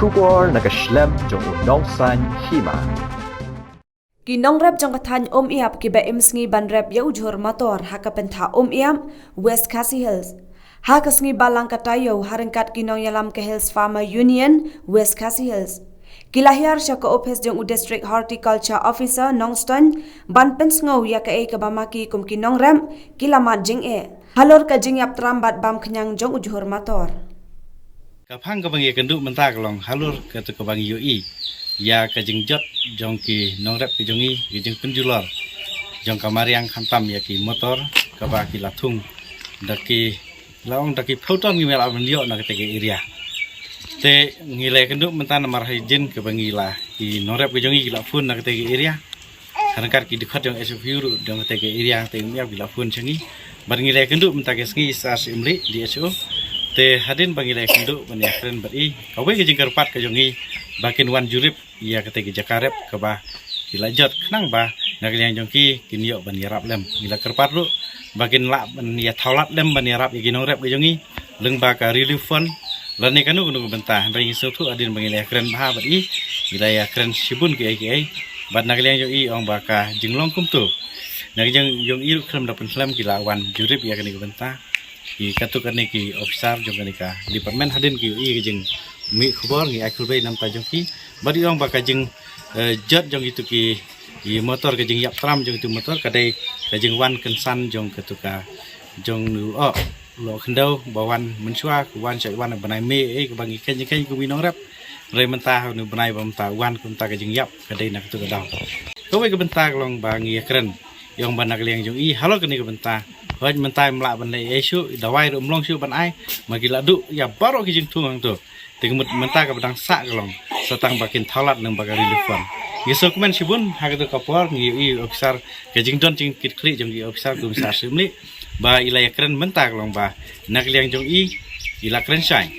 kubor nakaslem jong unongsan hima. Kinong rep jong kathan iap ki ba imsngi ban rep ya ujur motor hakapentha iam West Khasi Hills. Hakasngi balang katayo harengkat kinong yalam ke Hills Farmer Union West Khasi Hills. Kilahir siya ka office jong District Horticulture Officer Nongston ban pensngaw ya ka kabamaki kum kinong rem kilamat jing halor ka jing yap trambat bam kenyang jong ujur motor. Kapang kabang ya kenduk mentak long halur kata kabang yui ya kajing jot jong ki nongrep ki jongi ki jeng penjular jong kamari yang khantam ya ki motor kabaki latung daki laong daki photon ngi mela bendio na kete area te ngile kenduk mentan namar hijin kabang ila ki nongrep ki jongi la fun na kete area harangkat ki dikhat jong SFU jong kete area te miap ki la fun chengi bar ngile kenduk mentak ngi sas imli di SO te hadin bagi lek induk meniakren beri kawe ke jengker pat ke jongi bakin wan jurip ia kete ke jakarep ke bah dilajot kenang bah nak yang jongki kinyo ban yarap lem gila kerpat lu bakin lak ban ya taulat lem ban yarap ya ginong rep ke jongi leng ba ka relief fund lani kanu kunu bentah bagi sutu adin bagi lek keren bah beri gila ya keren sibun ke ai ban nak yang jongi ong baka jenglong kum tu nak jong iru krem dapen lem gila wan jurip ya kene bentah ki katukan ni ki officer jong ni ka department hadin ki i jeng mi khobor ngi akul bay nam ta jong ki bari ong baka jeng jot jong itu ki i motor ke jeng yap tram jong itu motor kadai ka jeng wan kensan jong katuka jong nu lo khendau bawan mensua ku wan sai wan banai me ke bangi ken ku minong rap re mentah nu banai bam ta wan kum ta ke jeng yap kadai nak tu ka dau ko we ke bentah long bangi keren yong banak liang jong i halo ke ni ke bentah hoj mentai melak ban lei esu dawai rum long siu ban ai magi ladu ya baro ki jing tungang tu ting mentai ka badang sak long satang bakin thalat nang bagari lifon yeso komen sibun ha ka kapor ngi i officer ke jing don jing kit kli jong i officer gum sa simli ba ila keren mentai long ba nak liang jong i ila keren sai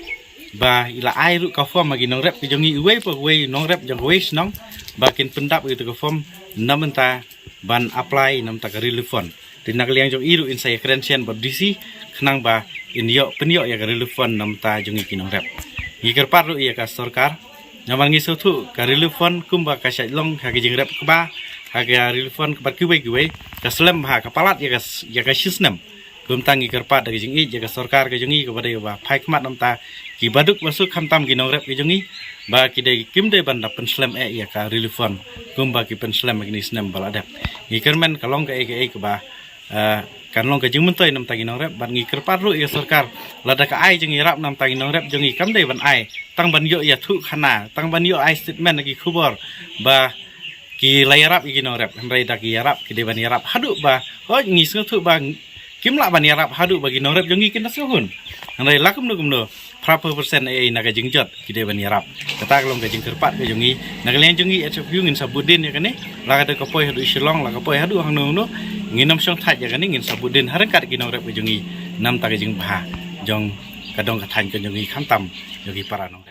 ba ila ai ru ka form magi nong rep ki jong i we po we nong rep jong we snong bakin pendap itu ka form namenta ban apply nam ta ka relifon tinak liang jong iru in saya krensian berdisi kenang ba in yo penyo ya relevan nam ta jong ikinong rep ngikir paru ya ka sarkar nyaman ngiso tu ka relevan kumba ka long ha jing rep ba ha ka relevan ka kiwe ka slem ha ka palat ya ka system kum tangi kerpat dari jing i ya ka sarkar ka jong i ka badai ba phai khmat nam ta ki baduk masuk khamtam ginong rep ki jong i ba ki dei kim dei ban dapen slem ya ka relevan kumba ki pen slem magni snem baladap ngikir men kalong ka ka ba kan long ka jeng mentoi nam tagi nong rep ban ngi kerpat ru ya sarkar lada ka ai jeng irap nam tagi nong rep jeng i kam dei ban ai tang ban yo ya thu khana tang ban yo ai statement lagi khubor ba ki layarap i nong rep hendrai da ki yarap ki de ban yarap hadu ba hoj ngi sung thu ba kim la ban yarap hadu bagi nong rep jeng i kin nasuhun hendrai lakum no berapa persen ai naga jeng jot ki de ban yarap kata long ka jeng kerpat ka jeng i naga len jeng i SFU ngin sabudin ya kane la ka ka poi hadu shilong la ka poi hadu hang no nginam song thaj ya kan ngin sabudin harangkat kinong rep jongi nam ta jing bah jong kadong kathan jongi khantam jogi para nong